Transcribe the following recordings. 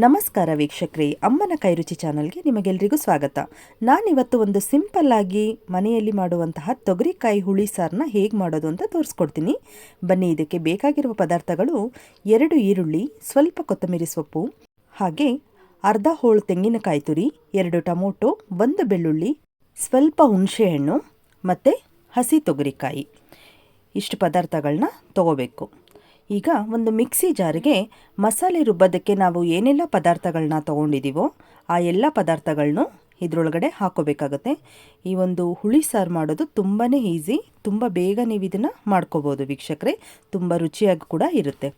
ನಮಸ್ಕಾರ ವೀಕ್ಷಕರೇ, ಅಮ್ಮನ ಕೈರುಚಿ ಚಾನಲ್ಗೆ ನಿಮಗೆಲ್ಲರಿಗೂ ಸ್ವಾಗತ. ನಾನಿವತ್ತು ಒಂದು ಸಿಂಪಲ್ ಆಗಿ ಮನೆಯಲ್ಲಿ ಮಾಡುವಂತಹ ತೊಗರಿಕಾಯಿ ಹುಳಿ ಸಾರನ್ನ ಹೇಗೆ ಮಾಡೋದು ಅಂತ ತೋರಿಸ್ಕೊಡ್ತೀನಿ. ಬನ್ನಿ, ಇದಕ್ಕೆ ಬೇಕಾಗಿರುವ ಪದಾರ್ಥಗಳು: 2 ಈರುಳ್ಳಿ, ಸ್ವಲ್ಪ ಕೊತ್ತಂಬರಿ ಸೊಪ್ಪು, ಹಾಗೆ ಅರ್ಧ ಹೋಳು ತೆಂಗಿನಕಾಯಿ ತುರಿ, 2 ಟೊಮೊಟೊ, 1 ಬೆಳ್ಳುಳ್ಳಿ, ಸ್ವಲ್ಪ ಹುಣಸೆಹಣ್ಣು ಮತ್ತು ಹಸಿ ತೊಗರಿಕಾಯಿ. ಇಷ್ಟು ಪದಾರ್ಥಗಳನ್ನ ತಗೋಬೇಕು. ಈಗ ಒಂದು ಮಿಕ್ಸಿ ಜಾರಿಗೆ ಮಸಾಲೆ ರುಬ್ಬೋದಕ್ಕೆ ನಾವು ಏನೆಲ್ಲ ಪದಾರ್ಥಗಳನ್ನ ತೊಗೊಂಡಿದ್ದೀವೋ ಆ ಎಲ್ಲ ಪದಾರ್ಥಗಳನ್ನೂ ಇದರೊಳಗಡೆ ಹಾಕೋಬೇಕಾಗತ್ತೆ. ಈ ಒಂದು ಹುಳಿ ಸಾರು ಮಾಡೋದು ತುಂಬಾ ಈಸಿ, ತುಂಬ ಬೇಗ ನೀವು ಇದನ್ನು ಮಾಡ್ಕೋಬೋದು ವೀಕ್ಷಕರೇ. ತುಂಬ ರುಚಿಯಾಗಿ ಕೂಡ ಇರುತ್ತೆ.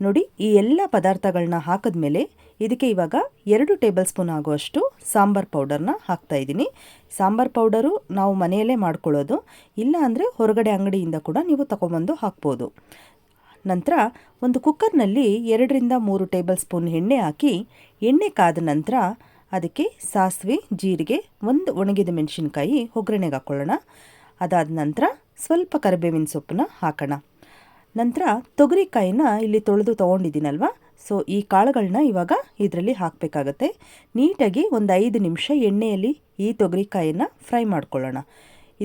ನೋಡಿ, ಈ ಎಲ್ಲ ಪದಾರ್ಥಗಳನ್ನ ಹಾಕಿದ್ಮೇಲೆ ಇದಕ್ಕೆ ಇವಾಗ 2 ಟೇಬಲ್ ಸ್ಪೂನ್ ಆಗುವಷ್ಟು ಸಾಂಬಾರ್ ಪೌಡರ್ನ ಹಾಕ್ತಾಯಿದ್ದೀನಿ. ಸಾಂಬಾರ್ ಪೌಡರು ನಾವು ಮನೆಯಲ್ಲೇ ಮಾಡ್ಕೊಳ್ಳೋದು, ಇಲ್ಲ ಅಂದರೆ ಹೊರಗಡೆ ಅಂಗಡಿಯಿಂದ ಕೂಡ ನೀವು ತಗೊಬಂದು ಹಾಕ್ಬೋದು. ನಂತರ ಒಂದು ಕುಕ್ಕರ್ನಲ್ಲಿ 2ರಿಂದ 3 ಟೇಬಲ್ ಸ್ಪೂನ್ ಎಣ್ಣೆ ಹಾಕಿ, ಎಣ್ಣೆ ಕಾದ ನಂತರ ಅದಕ್ಕೆ ಸಾಸಿವೆ, ಜೀರಿಗೆ, 1 ಒಣಗಿದ ಮೆಣಸಿನ್ಕಾಯಿ ಒಗ್ಗರಣೆಗೆ ಹಾಕ್ಕೊಳ್ಳೋಣ. ಅದಾದ ನಂತರ ಸ್ವಲ್ಪ ಕರಿಬೇವಿನ ಸೊಪ್ಪನ್ನ ಹಾಕೋಣ. ನಂತರ ತೊಗರಿಕಾಯಿನ ಇಲ್ಲಿ ತೊಳೆದು ತೊಗೊಂಡಿದ್ದೀನಲ್ವ, ಸೊ ಈ ಕಾಳುಗಳನ್ನ ಇವಾಗ ಇದರಲ್ಲಿ ಹಾಕಬೇಕಾಗತ್ತೆ. ನೀಟಾಗಿ ಒಂದು 5 ನಿಮಿಷ ಎಣ್ಣೆಯಲ್ಲಿ ಈ ತೊಗರಿಕಾಯಿನ ಫ್ರೈ ಮಾಡ್ಕೊಳ್ಳೋಣ.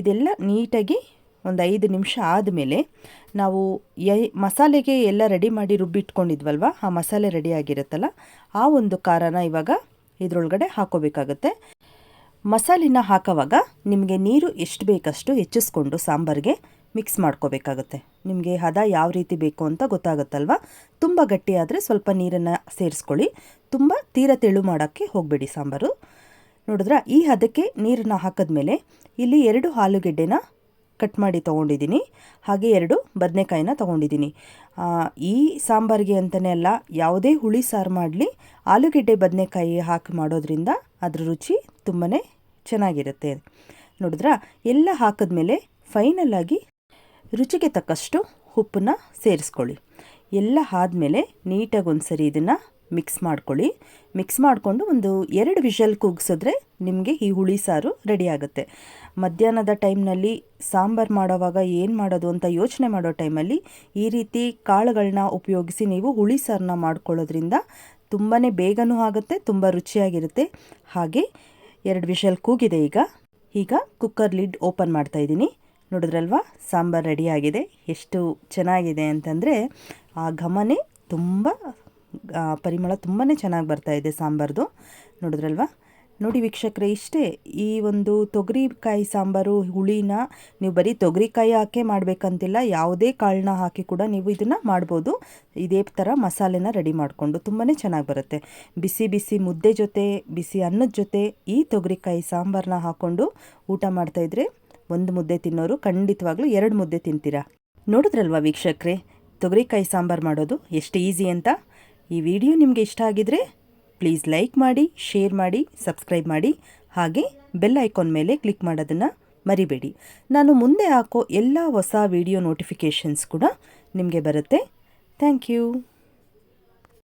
ಇದೆಲ್ಲ ನೀಟಾಗಿ ಒಂದು 5 ನಿಮಿಷ ಆದಮೇಲೆ ನಾವು ಮಸಾಲೆಗೆ ಎಲ್ಲ ರೆಡಿ ಮಾಡಿ ರುಬ್ಬಿಟ್ಕೊಂಡಿದ್ವಲ್ವ, ಆ ಮಸಾಲೆ ರೆಡಿ ಆಗಿರುತ್ತಲ್ಲ, ಆ ಒಂದು ಖಾರನ ಇವಾಗ ಇದರೊಳಗಡೆ ಹಾಕೋಬೇಕಾಗತ್ತೆ. ಮಸಾಲೆನ ಹಾಕೋವಾಗ ನಿಮಗೆ ನೀರು ಎಷ್ಟು ಬೇಕಷ್ಟು ಹೆಚ್ಚಿಸ್ಕೊಂಡು ಸಾಂಬಾರಿಗೆ ಮಿಕ್ಸ್ ಮಾಡ್ಕೋಬೇಕಾಗತ್ತೆ. ನಿಮಗೆ ಹದ ಯಾವ ರೀತಿ ಬೇಕು ಅಂತ ಗೊತ್ತಾಗುತ್ತಲ್ವ. ತುಂಬ ಗಟ್ಟಿಯಾದರೆ ಸ್ವಲ್ಪ ನೀರನ್ನು ಸೇರಿಸ್ಕೊಳ್ಳಿ, ತುಂಬ ತೀರ ತೆಳು ಮಾಡೋಕ್ಕೆ ಹೋಗಬೇಡಿ ಸಾಂಬಾರು. ನೋಡಿದ್ರಾ, ಈ ಹದಕ್ಕೆ ನೀರನ್ನು ಹಾಕಿದ್ಮೇಲೆ ಇಲ್ಲಿ 2 ಆಲೂಗೆಡ್ಡೆನ ಕಟ್ ಮಾಡಿ ತೊಗೊಂಡಿದ್ದೀನಿ, ಹಾಗೆ 2 ಬದನೆಕಾಯಿನ ತೊಗೊಂಡಿದ್ದೀನಿ. ಈ ಸಾಂಬಾರಿಗೆ ಅಂತಲೇ ಅಲ್ಲ, ಯಾವುದೇ ಹುಳಿ ಸಾರು ಮಾಡಲಿ ಆಲೂಗೆಡ್ಡೆ ಬದನೆಕಾಯಿ ಹಾಕಿ ಮಾಡೋದ್ರಿಂದ ಅದ್ರ ರುಚಿ ತುಂಬಾ ಚೆನ್ನಾಗಿರುತ್ತೆ. ನೋಡಿದ್ರಾ, ಎಲ್ಲ ಹಾಕಿದ್ಮೇಲೆ ಫೈನಲಾಗಿ ರುಚಿಗೆ ತಕ್ಕಷ್ಟು ಉಪ್ಪನ್ನ ಸೇರಿಸ್ಕೊಳ್ಳಿ. ಎಲ್ಲ ಆದಮೇಲೆ ನೀಟಾಗಿ ಒಂದು ಸರಿ ಇದನ್ನು ಮಿಕ್ಸ್ ಮಾಡ್ಕೊಳ್ಳಿ. ಮಿಕ್ಸ್ ಮಾಡಿಕೊಂಡು ಒಂದು 2 ವಿಷಲ್ ಕೂಗಿಸಿದ್ರೆ ನಿಮಗೆ ಈ ಹುಳಿ ಸಾರು ರೆಡಿ ಆಗುತ್ತೆ. ಮಧ್ಯಾಹ್ನದ ಟೈಮ್ನಲ್ಲಿ ಸಾಂಬಾರು ಮಾಡೋವಾಗ ಏನು ಮಾಡೋದು ಅಂತ ಯೋಚನೆ ಮಾಡೋ ಟೈಮಲ್ಲಿ ಈ ರೀತಿ ಕಾಳುಗಳನ್ನ ಉಪಯೋಗಿಸಿ ನೀವು ಹುಳಿ ಸಾರನ್ನ ಮಾಡ್ಕೊಳ್ಳೋದ್ರಿಂದ ತುಂಬಾ ಬೇಗನೂ ಆಗುತ್ತೆ, ತುಂಬ ರುಚಿಯಾಗಿರುತ್ತೆ. ಹಾಗೆ 2 ವಿಷಲ್ ಕೂಗಿದೆ. ಈಗ ಕುಕ್ಕರ್ ಲಿಡ್ ಓಪನ್ ಮಾಡ್ತಾಯಿದ್ದೀನಿ. ನೋಡಿದ್ರಲ್ವ, ಸಾಂಬಾರು ರೆಡಿಯಾಗಿದೆ. ಎಷ್ಟು ಚೆನ್ನಾಗಿದೆ ಅಂತಂದರೆ ಆ ಘಮನೇ ಪರಿಮಳ ತುಂಬಾ ಚೆನ್ನಾಗಿ ಬರ್ತಾಯಿದೆ ಸಾಂಬಾರ್ದು. ನೋಡಿದ್ರಲ್ವ. ನೋಡಿ ವೀಕ್ಷಕರೇ, ಇಷ್ಟೇ. ಈ ಒಂದು ತೊಗರಿಕಾಯಿ ಸಾಂಬಾರು ಹುಳಿನ ನೀವು ಬರೀ ತೊಗರಿಕಾಯಿ ಹಾಕೇ ಮಾಡಬೇಕಂತಿಲ್ಲ, ಯಾವುದೇ ಕಾಳನ್ನ ಹಾಕಿ ಕೂಡ ನೀವು ಇದನ್ನು ಮಾಡ್ಬೋದು. ಇದೇ ಥರ ಮಸಾಲೆನ ರೆಡಿ ಮಾಡಿಕೊಂಡು ತುಂಬಾ ಚೆನ್ನಾಗಿ ಬರುತ್ತೆ. ಬಿಸಿ ಬಿಸಿ ಮುದ್ದೆ ಜೊತೆ, ಬಿಸಿ ಅನ್ನದ ಜೊತೆ ಈ ತೊಗರಿಕಾಯಿ ಸಾಂಬಾರನ್ನ ಹಾಕ್ಕೊಂಡು ಊಟ ಮಾಡ್ತಾಯಿದ್ರೆ 1 ಮುದ್ದೆ ತಿನ್ನೋರು ಖಂಡಿತವಾಗ್ಲೂ 2 ಮುದ್ದೆ ತಿಂತೀರಾ. ನೋಡಿದ್ರಲ್ವ ವೀಕ್ಷಕರೇ, ತೊಗರಿಕಾಯಿ ಸಾಂಬಾರು ಮಾಡೋದು ಎಷ್ಟು ಈಸಿ ಅಂತ. ಈ ವಿಡಿಯೋ ನಿಮಗೆ ಇಷ್ಟ ಆಗಿದರೆ ಪ್ಲೀಸ್ ಲೈಕ್ ಮಾಡಿ, ಶೇರ್ ಮಾಡಿ, ಸಬ್ಸ್ಕ್ರೈಬ್ ಮಾಡಿ, ಹಾಗೆ ಬೆಲ್ ಐಕಾನ್ ಮೇಲೆ ಕ್ಲಿಕ್ ಮಾಡೋದನ್ನು ಮರಿಬೇಡಿ. ನಾನು ಮುಂದೆ ಹಾಕೋ ಎಲ್ಲ ಹೊಸ ವಿಡಿಯೋ ನೋಟಿಫಿಕೇಷನ್ಸ್ ಕೂಡ ನಿಮಗೆ ಬರುತ್ತೆ. Thank you.